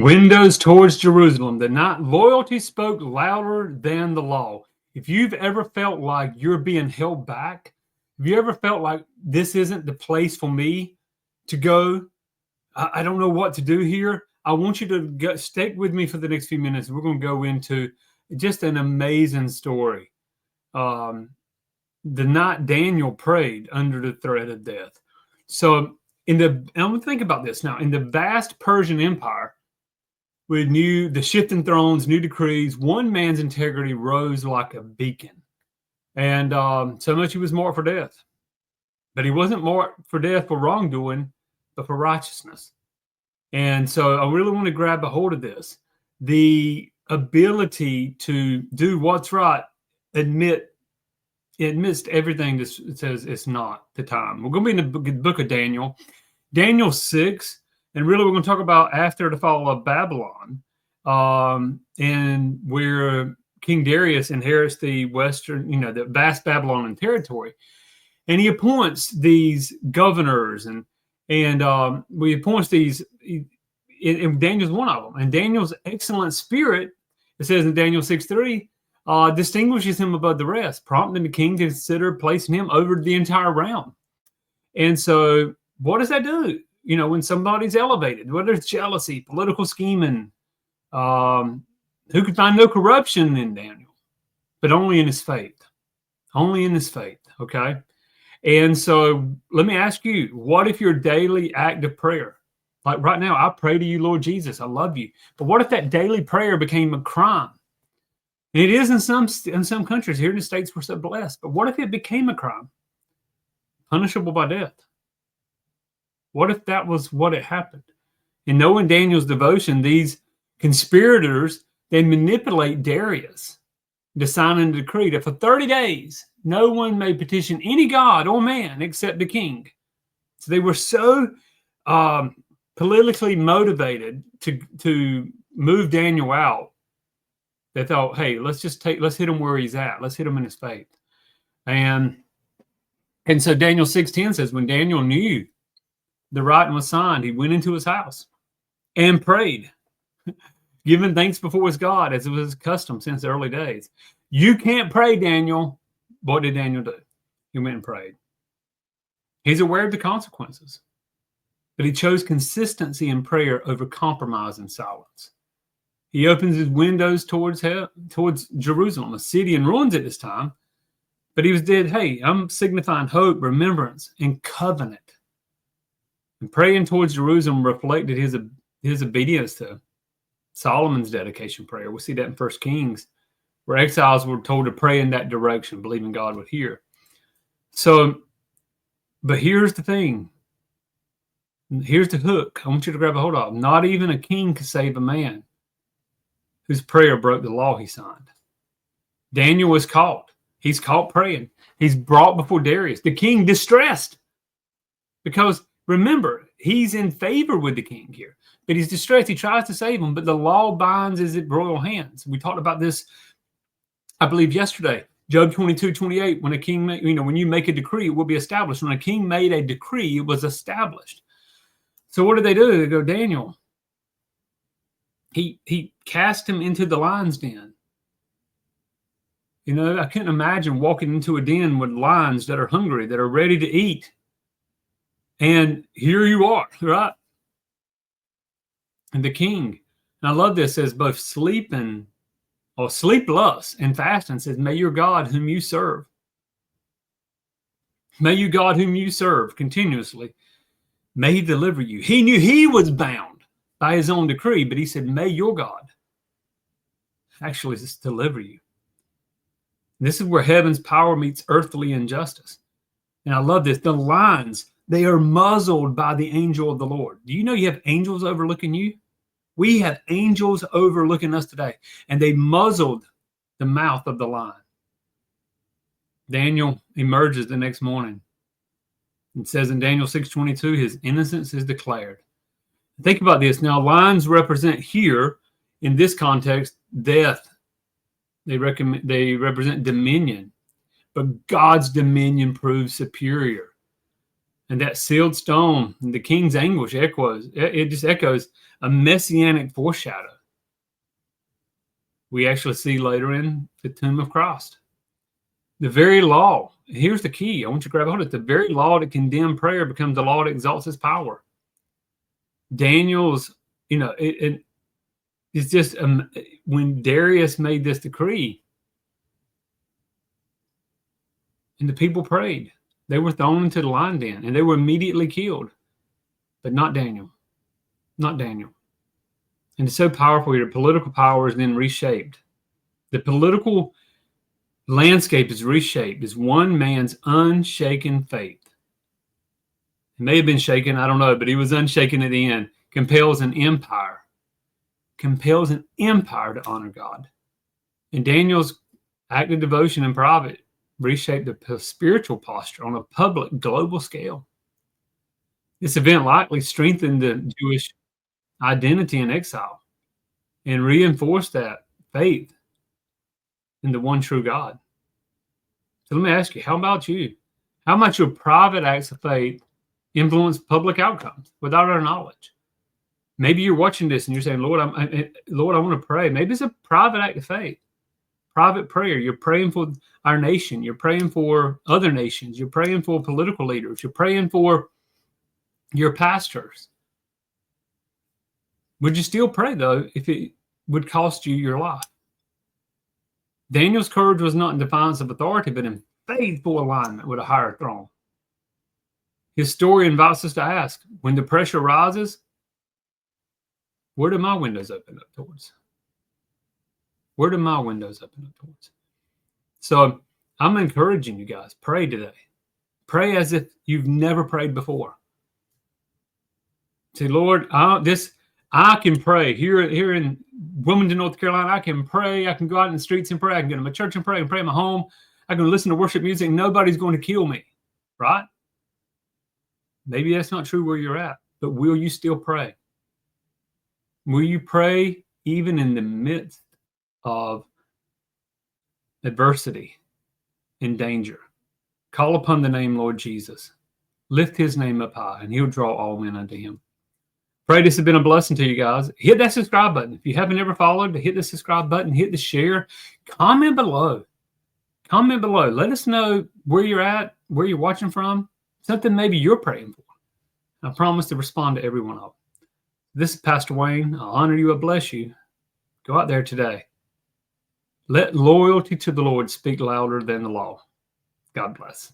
Windows towards Jerusalem. The night loyalty spoke louder than the law. If you've ever felt like you're being held back, have you ever felt like this isn't the place for me to go? I don't know what to do here. I want you to stick with me for the next few minutes. We're going to go into just an amazing story. The night Daniel prayed under the threat of death. So I'm going to think about this now. In the vast Persian Empire, with the shifting thrones, new decrees, one man's integrity rose like a beacon. And so much he was marked for death. But he wasn't marked for death for wrongdoing, but for righteousness. And so I really want to grab a hold of this. The ability to do what's right, amidst everything that says it's not the time. We're going to be in the book of Daniel, Daniel 6. And really, we're going to talk about after the fall of Babylon, and where King Darius inherits the the vast Babylonian territory, and he appoints these governors, and we appoints these. And Daniel's one of them. And Daniel's excellent spirit, it says in Daniel 6:3, distinguishes him above the rest, prompting the king to consider placing him over the entire realm. And so, what does that do? When somebody's elevated, whether it's jealousy, political scheming, who could find no corruption in Daniel, but only in his faith. Only in his faith, okay? And so let me ask you, what if your daily act of prayer, like right now, I pray to you, Lord Jesus, I love you. But what if that daily prayer became a crime? And it is in some countries. Here in the States, we're so blessed. But what if it became a crime? Punishable by death. What if that was what had happened? And knowing Daniel's devotion, these conspirators, they manipulate Darius to sign a decree that for 30 days, no one may petition any god or man except the king. So they were so politically motivated to move Daniel out. They thought, hey, let's hit him where he's at. Let's hit him in his faith. And so Daniel 6:10 says, when Daniel knew the writing was signed, he went into his house and prayed, giving thanks before his God, as it was his custom since the early days. You can't pray, Daniel. What did Daniel do? He went and prayed. He's aware of the consequences, but he chose consistency in prayer over compromise and silence. He opens his windows towards Jerusalem, a city in ruins at this time, but he was dead. Hey, I'm signifying hope, remembrance, and covenant. And praying towards Jerusalem reflected his obedience to Solomon's dedication prayer. We see that in 1 Kings, where exiles were told to pray in that direction, believing God would hear. So, but here's the thing. Here's the hook I want you to grab a hold of. Not even a king could save a man whose prayer broke the law he signed. Daniel was caught. He's caught praying. He's brought before Darius, the king, distressed. Because remember, he's in favor with the king here, but he's distressed. He tries to save him, but the law binds his royal hands. We talked about this, I believe, yesterday. Job 22:28. When a king, when you make a decree, it will be established. When a king made a decree, it was established. So what did they do? They go, Daniel. He cast him into the lion's den. I couldn't imagine walking into a den with lions that are hungry, that are ready to eat. And here you are, right? And the king, and I love this, says both sleepless and fasting, says, may your God whom you serve continuously, may he deliver you. He knew he was bound by his own decree, but he said, may your God actually just deliver you. And this is where heaven's power meets earthly injustice. And I love this. The lions, they are muzzled by the angel of the Lord. Do you know you have angels overlooking you? We have angels overlooking us today. And they muzzled the mouth of the lion. Daniel emerges the next morning. It says in Daniel 6:22, his innocence is declared. Think about this. Now, lions represent here, in this context, death. They represent dominion. But God's dominion proves superior. And that sealed stone, the king's anguish echoes. It just echoes a messianic foreshadow we actually see later in the tomb of Christ. The very law, here's the key. I want you to grab hold of it. The very law to condemn prayer becomes the law that exalts his power. Daniel's, it's just when Darius made this decree and the people prayed, they were thrown into the lion den and they were immediately killed. But not Daniel. Not Daniel. And it's so powerful here. Political power is then reshaped. The political landscape is reshaped as one man's unshaken faith. It may have been shaken, I don't know, but he was unshaken at the end. Compels an empire to honor God. And Daniel's act of devotion in private reshaped the spiritual posture on a public global scale. This event likely strengthened the Jewish identity in exile and reinforced that faith in the one true God. So let me ask you, how about you? How much your private acts of faith influence public outcomes without our knowledge? Maybe you're watching this and you're saying, Lord, I want to pray. Maybe it's a private act of faith, private prayer. You're praying for our nation. You're praying for other nations. You're praying for political leaders. You're praying for your pastors. Would you still pray, though, if it would cost you your life? Daniel's courage was not in defiance of authority, but in faithful alignment with a higher throne. His story invites us to ask, when the pressure rises, where do my windows open up towards? Where do my windows open up towards? So I'm encouraging you guys, pray today. Pray as if you've never prayed before. Say, Lord, I can pray. Here in Wilmington, North Carolina, I can pray. I can go out in the streets and pray. I can go to my church and pray. I can pray in my home. I can listen to worship music. Nobody's going to kill me, right? Maybe that's not true where you're at, but will you still pray? Will you pray even in the midst of adversity and danger? Call upon the name Lord Jesus. Lift his name up high, and he'll draw all men unto him. Pray this has been a blessing to you guys. Hit that subscribe button. If you haven't ever followed, hit the subscribe button, hit the share. Comment below. Comment below. Let us know where you're at, where you're watching from, something maybe you're praying for. I promise to respond to every one of them. This is Pastor Wayne. I honor you. I bless you. Go out there today. Let loyalty to the Lord speak louder than the law. God bless.